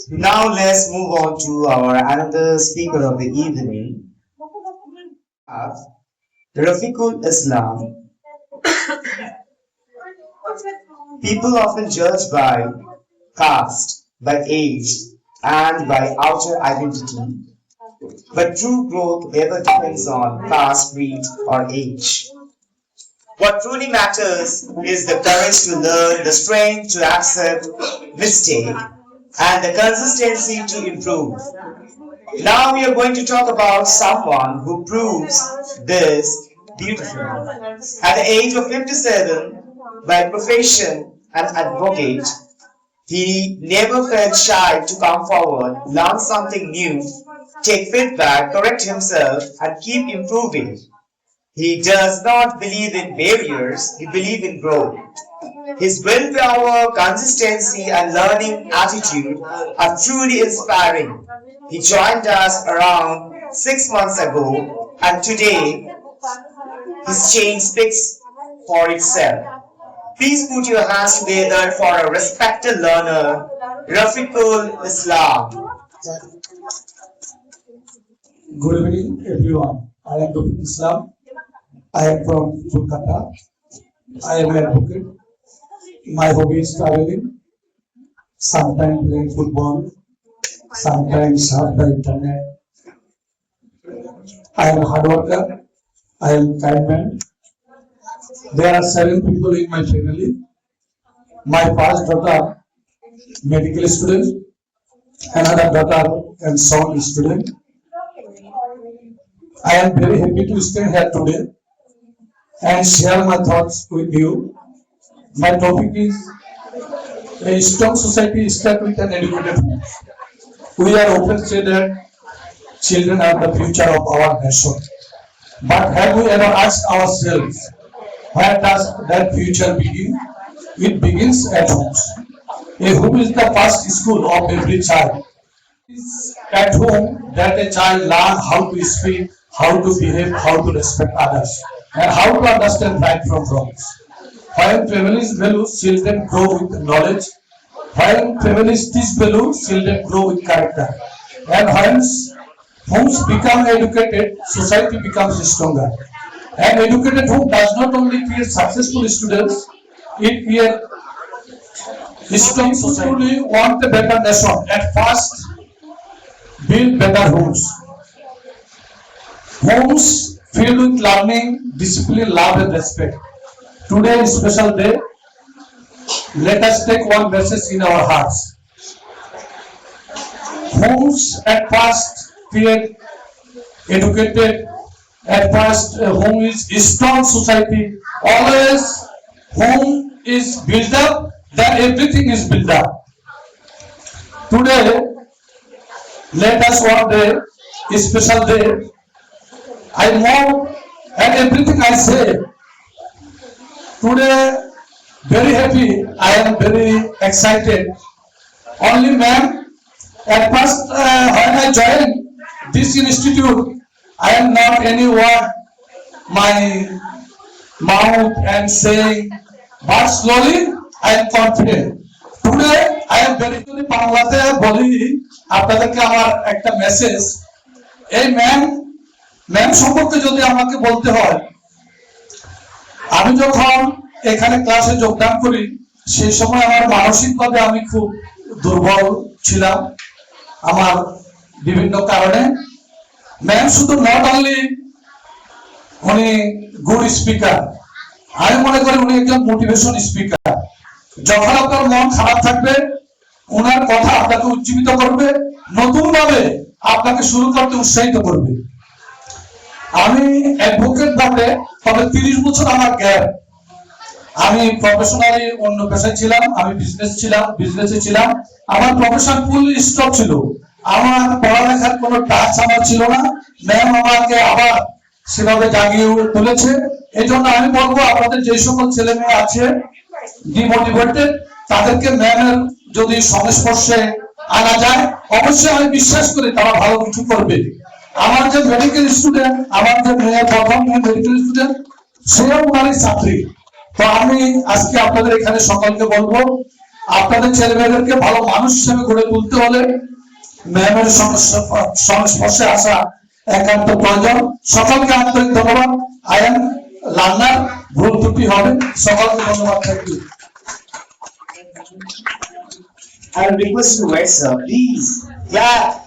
Now let's move on to our another speaker of the evening, uh, Rafiqul Islam. People often judge by caste, by age, and by outer identity, but true growth never depends on caste, creed, or age. What truly matters is the courage to learn, the strength to accept mistake, and the consistency to improve. Now we are going to talk about someone who proves this beautifully. At the age of 57, by profession an advocate, he never felt shy to come forward, learn something new, take feedback, correct himself, and keep improving. He does not believe in barriers, he believes in growth. His willpower, consistency, and learning attitude are truly inspiring. He joined us around 6 months ago, and today his change speaks for itself. Please put your hands together for a respected learner, Rafiqul Islam. Good evening, everyone. I am Dr. Islam. I am from Kolkata. I am an advocate. My hobby is traveling, sometimes playing football, sometimes surf the internet. I am a hard worker. I am kind man. There are 7 people in my family. My first daughter, medical student, another daughter and son student. I am very happy to stay here today and share my thoughts with you. My topic is a strong society starts with an educated home. We are often say that children are the future of our nation. But have we ever asked ourselves, where does that future begin? It begins at home. A home is the first school of every child. It's at home that a child learns how to speak, how to behave, how to respect others, and how to understand right from wrongs. While families value, children grow with knowledge. While families teach value, children grow with character. And when homes become educated, society becomes stronger. An educated home does not only create successful students, it creates strong society. Want a better nation. At first, build better homes. Homes filled with learning, discipline, love, and respect. Today is a special day. Let us take one message in our hearts. Homes at first create educated. At first, home is a strong society. Always, home is built up, then everything is built up. Today, let us one day, a special day. I know and everything I say. Today, very happy. I am very excited. Only ma'am, at first when I joined this institute, I am not any word my mouth and saying, but slowly I am confident. Today I am very বাংলাতে বলি আপনাদেরকে আমার একটা message এই ma'am সম্পর্কে যদি আমাকে বলতে হয় আমি যখন এখানে ক্লাসে যোগদান করি সেই সময় আমার মানসিকভাবে আমি খুব দুর্বল ছিলাম আমার বিভিন্ন কারণে ম্যাম শুধু নট অনলি উনি গুড স্পিকার আমি মনে করি উনি একজন মোটিভেশন স্পিকার যখন আপনার মন খারাপ থাকবে ওনার কথা আপনাকে উজ্জীবিত করবে নতুন ভাবে আপনাকে শুরু করতে উৎসাহিত করবে আমি অ্যাডভোকেট বটে তবে 30 বছর আমার গ্যাপ আমি প্রফেশনালি অন্য পেশায় ছিলাম আমি বিজনেসে ছিলাম আমার প্রফেশন ফুল স্টপ ছিল আমার পড়ালেখার কোনো টাচ আমার ছিল না ম্যাম আমাকে আবার সেভাবে জাগিয়ে তুলেছে এই জন্য আমি বলবো আপনাদের যে সকল ছেলে মেয়ে আছে ডিমোটিভেটেড তাদেরকে ম্যামের যদি সংস্পর্শে আনা যায় অবশ্যই আমি বিশ্বাস করি তারা ভালো কিছু করবে আমার যে মেডিকেল স্টুডেন্ট আমার যে মেয়ে প্রথম মেডিকেল স্টুডেন্ট সেও ওনারই ছাত্রী তো আমি আজকে আপনাদের এখানে সকলকে বলবো আপনাদের ছেলেমেয়েদেরকে ভালো মানুষ হিসেবে গড়ে তুলতে হলে ম্যামের সংস্পর্শে আসা একান্ত প্রয়োজন। সকলকে আন্তরিক ধন্যবাদ। আই এম লার্নার, ভুল ত্রুটি হবে, সকলকে ধন্যবাদ। Thank you. I will request you, right, sir, please clap.